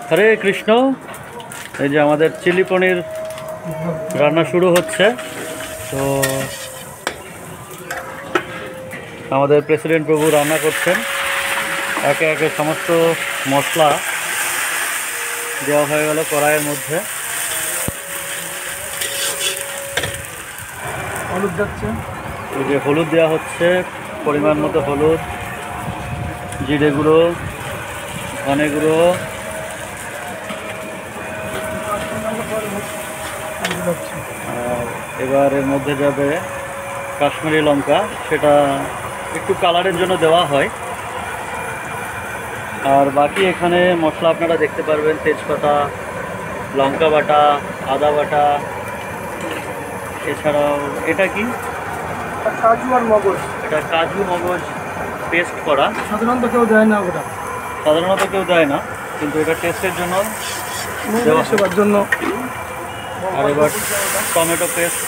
হরে কৃষ্ণ। এই যে আমাদের চিলি পনির রান্না শুরু হচ্ছে। তো আমাদের প্রেসিডেন্ট প্রভু রান্না করছেন, একে একে সমস্ত মশলা দেওয়া হয়ে গেল কড়াইয়ের মধ্যে। হলুদ যাচ্ছে, এই যে হলুদ দেওয়া হচ্ছে, পরিমাণ মতো হলুদ, জিরে গুঁড়ো, ধনে গুঁড়ো, আর এবার এর মধ্যে যাবে কাশ্মীরি লঙ্কা, সেটা একটু কালারের জন্য দেওয়া হয়। আর বাকি এখানে মশলা আপনারা দেখতে পারবেন, তেজপাতা, লঙ্কা বাটা, আদা বাটা, এছাড়াও এটা কি, কাজু আর মগজ। এটা কাজু মগজ পেস্ট করা। সাধারণত কেউ দেয় না, ওটা সাধারণত কেউ দেয় না, কিন্তু এটা টেস্টের জন্য দেওয়া সেবার জন্য। আর এবার টমেটো পেস্ট,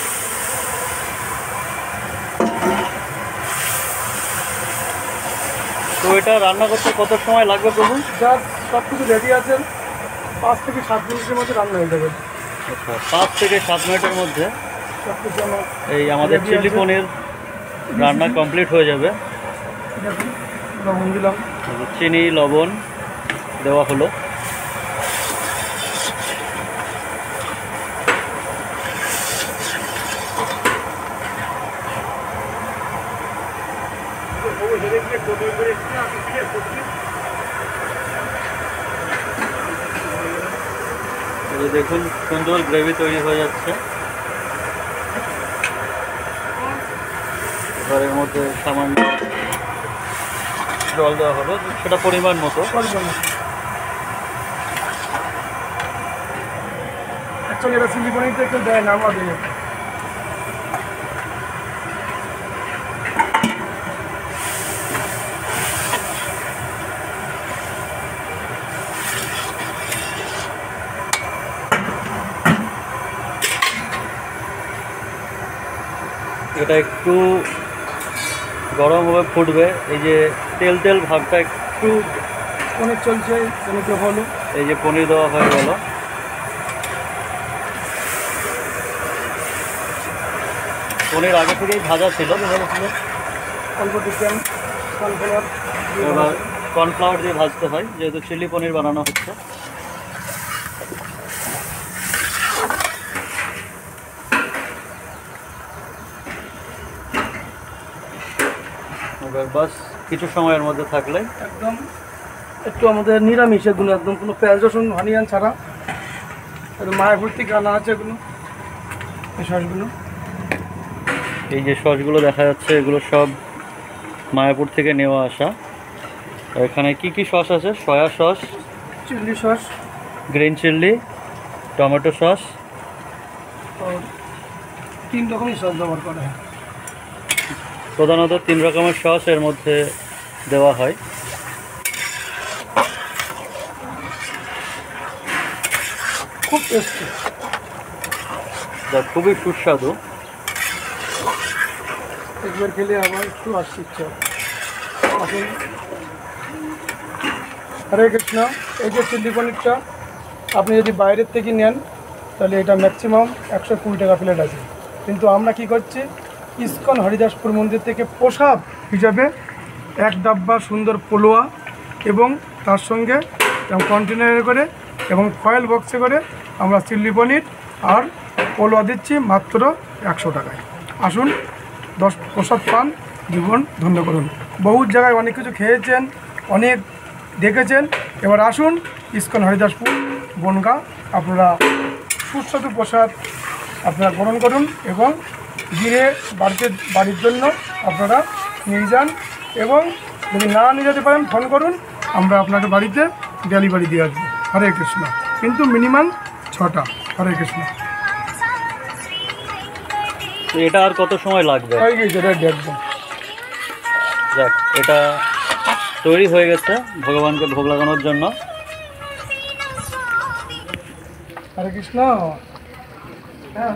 তো এটা রান্না করতে কত সময় লাগবে প্রভু? যার সব কিছু রেডি আছে 5 থেকে 7 মিনিটের মধ্যে রান্না হয়ে যাবে। আচ্ছা, 5 থেকে 7 মিনিটের মধ্যে সব কিছু আমার এই আমাদের চিলি পনির রান্না কমপ্লিট হয়ে যাবে। লবণ দিলাম, চিনি লবণ দেওয়া হলো। দেখুন সুন্দর গ্রেভি তৈরি হয়ে যাচ্ছে। এবার এর মধ্যে সামান্য জল দেওয়া হলো, সেটা পরিমাণ মতো। অ্যাকচুয়ালি এটা চিলি পনিরটা কেউ দেয় না, আমরা দিই। এটা একটু গরম হবে, ফুটবে। এই যে তেল তেল ভাবটা একটু, পনির চলছে, পনিরটা হলো, এই যে পনির দেওয়া হয়ে গেল। পনির আগে থেকেই ভাজা ছিল, অল্প চিকেন, কর্নফ্লাওয়ার। এবার কর্নফ্লাওয়ার দিয়ে ভাজতে হয়, যেহেতু চিলি পনির বানানো হচ্ছে। এবার বাস কিছু সময়ের মধ্যে থাকলে একদম একটু আমাদের নিরামিষ, এগুলো একদম কোনো পেঁয়াজ রসুন হানিয়ান ছাড়া, একদম মায়াপুর থেকে আনা আছে এগুলো, এই সসগুলো। এই যে সসগুলো দেখা যাচ্ছে, এগুলো সব মায়াপুর থেকে নেওয়া আসা। এখানে কি কি সস আছে? Soya sauce, chilli sauce, green chilli, tomato sauce, 3 রকমের সস ব্যবহার করা হয়। প্রধানত 3 রকমের সস এর মধ্যে দেওয়া হয়। খুব টেস্টি, যা খুবই সুস্বাদু। একবার খেলে আবার একটু আসতে ইচ্ছা হবে। আসুন। হরে কৃষ্ণ। এই যে চিলি পনিরটা আপনি যদি বাইরের থেকে নেন তাহলে এটা ম্যাক্সিমাম 120 টাকা প্লেট আছে, কিন্তু আমরা কি করছি, ইস্কন হরিদাসপুর মন্দির থেকে প্রসাদ হিসাবে 1 ডাব্বা সুন্দর পোলোয়া এবং তার সঙ্গে কন্টেনারে করে এবং ফয়েল বক্সে করে আমরা চিলি পনির আর পোলোয়া দিচ্ছি মাত্র 100 টাকায়। আসুন, 10 প্রসাদ পান, জীবন ধন্য করুন। বহু জায়গায় অনেক কিছু খেয়েছেন, অনেক দেখেছেন, এবার আসুন ইস্কন হরিদাসপুর বনগাঁ, আপনারা সুস্বাদু প্রসাদ আপনারা গ্রহণ করুন এবং গিয়ে বাড়ির জন্য আপনারা নিয়ে যান, এবং যদি না নিয়ে যেতে পারেন ফোন করুন, আমরা আপনাকে বাড়িতে ডেলিভারি দিয়ে আসবো। হরে কৃষ্ণ। কিন্তু মিনিমাম 6টা। হরে কৃষ্ণ। এটা আর কত সময় লাগবে? হয়ে গেছে, রেডি একদম। যাক, এটা তৈরি হয়ে গেছে ভগবানকে ভোগ লাগানোর জন্য। হরে কৃষ্ণ। হ্যাঁ।